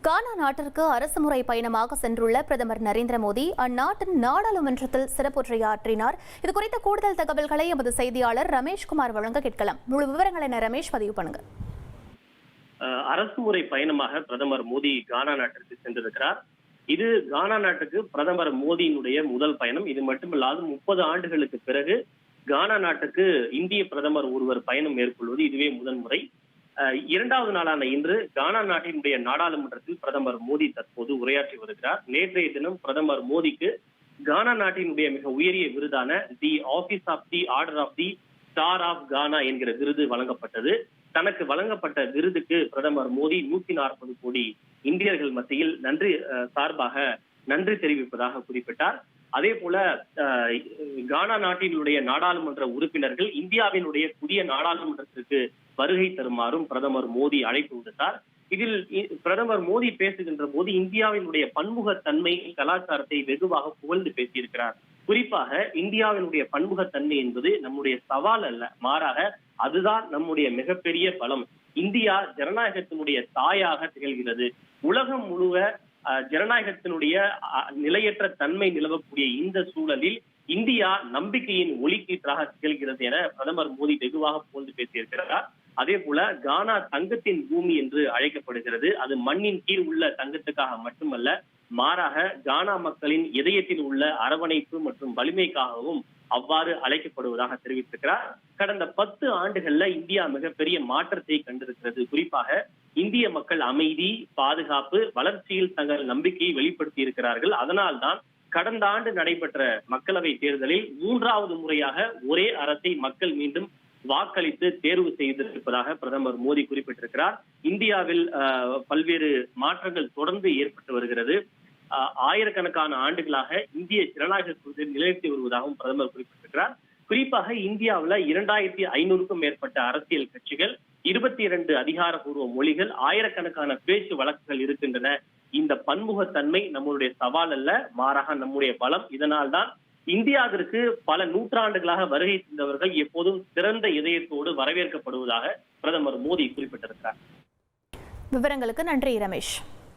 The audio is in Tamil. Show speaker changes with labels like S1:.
S1: கானா நாட்டிற்கு அரசுமுறை பயணமாக சென்றுள்ள பிரதமர் நரேந்திர மோடி அந்நாட்டின் நாடாளுமன்றத்தில் சிறப்புரையாற்றினார். இது குறித்த கூடுதல் தகவல்களை எமது செய்தியாளர் ரமேஷ்குமார் வழங்க கேட்கலாம். முழு விவரங்களை ரமேஷ் பதிவு பண்ணுங்க.
S2: அரசுமுறை பயணமாக பிரதமர் மோடி கானா நாட்டிற்கு சென்றிருக்கிறார். இது கானா நாட்டுக்கு பிரதமர் மோடியினுடைய முதல் பயணம். இது மட்டுமில்லாது 30 ஆண்டுகளுக்கு பிறகு கானா நாட்டுக்கு இந்திய பிரதமர் ஒருவர் பயணம் மேற்கொள்வது இதுவே முதன்முறை. இரண்டாவது நாளான இன்று கானா நாட்டினுடைய நாடாளுமன்றத்தில் பிரதமர் மோடி தற்போது உரையாற்றி வருகிறார். நேற்றைய தினம் பிரதமர் மோடிக்கு கானா நாட்டினுடைய மிக உயரிய விருதான the office of the order of the star of Ghana என்கிற விருது வழங்கப்பட்டது. தனக்கு வழங்கப்பட்ட விருதுக்கு பிரதமர் மோடி 140 கோடி இந்தியர்கள் மத்தியில் சார்பாக நன்றி தெரிவிப்பதாக குறிப்பிட்டார். அதே போல கானா நாட்டினுடைய நாடாளுமன்ற உறுப்பினர்கள் இந்தியாவினுடைய புதிய நாடாளுமன்றத்திற்கு வருகை தருமாறும் பிரதமர் மோடி அழைப்பு விடுத்தார். இதில் பிரதமர் மோடி பேசுகின்ற போது இந்தியாவினுடைய பன்முகத்தன்மை கலாச்சாரத்தை வெகுவாக புகழ்ந்து பேசியிருக்கிறார். குறிப்பாக இந்தியாவினுடைய பன்முகத்தன்மை என்பது நம்முடைய சவால் அல்ல, மாறாக அதுதான் நம்முடைய மிகப்பெரிய பலம். இந்தியா ஜனநாயகத்தினுடைய தாயாக திகழ்கிறது. உலகம் முழுவ ஜனநாயகத்தினுடைய நிலையற்ற தன்மை நிலவக்கூடிய இந்த சூழலில் இந்தியா நம்பிக்கையின் ஒளிக்கீற்றாக திகழ்கிறது என பிரதமர் மோடி வெகுவாக புகழ்ந்து பேசியிருக்கிறார். அதே போல கானா தங்கத்தின் பூமி என்று அழைக்கப்படுகிறது. அது மண்ணின் கீழ் உள்ள தங்கத்துக்காக மட்டுமல்ல, மாறாக கானா மக்களின் இதயத்தில் உள்ள அரவணைப்பு மற்றும் வலிமைக்காகவும் அவ்வாறு அழைக்கப்படுவதாக தெரிவித்திருக்கிறார். கடந்த 10 ஆண்டுகள்ல இந்தியா மிகப்பெரிய மாற்றத்தை கண்டிருக்கிறது. குறிப்பாக இந்திய மக்கள் அமைதி, பாதுகாப்பு, வளர்ச்சியில் தங்கள் நம்பிக்கையை வெளிப்படுத்தி இருக்கிறார்கள். அதனால்தான் கடந்த ஆண்டு நடைபெற்ற மக்களவை தேர்தலில் 3வது முறையாக ஒரே அரசை மக்கள் மீண்டும் வாக்களித்து தேர்வு செய்திருப்பதாக பிரதமர் மோடி குறிப்பிட்டிருக்கிறார். இந்தியாவில் பல்வேறு மாற்றங்கள் தொடர்ந்து ஏற்பட்டு வருகிறது. ஆயிரக்கணக்கான ஆண்டுகளாக இந்திய ஜனநாயக நிலைநிறுத்தி வருவதாகவும் பிரதமர் குறிப்பிட்டிருக்கிறார். குறிப்பாக இந்தியாவில் 2500க்கும் மேற்பட்ட அரசியல் கட்சிகள், 22 அதிகாரப்பூர்வ மொழிகள், ஆயிரக்கணக்கான பேச்சு வழக்குகள் இருக்கின்றன. இந்த பன்முகத்தன்மை நம்மளுடைய சவால் அல்ல, மாறாக நம்முடைய பலம். இதனால் தான் இந்தியாவிற்கு பல நூற்றாண்டுகளாக வருகை தந்தவர்கள் எப்போதும் சிறந்த இதயத்தோடு வரவேற்கப்படுவதாக பிரதமர் மோடி குறிப்பிட்டிருக்கிறார்.
S1: விவரங்களுக்கு நன்றி ரமேஷ்.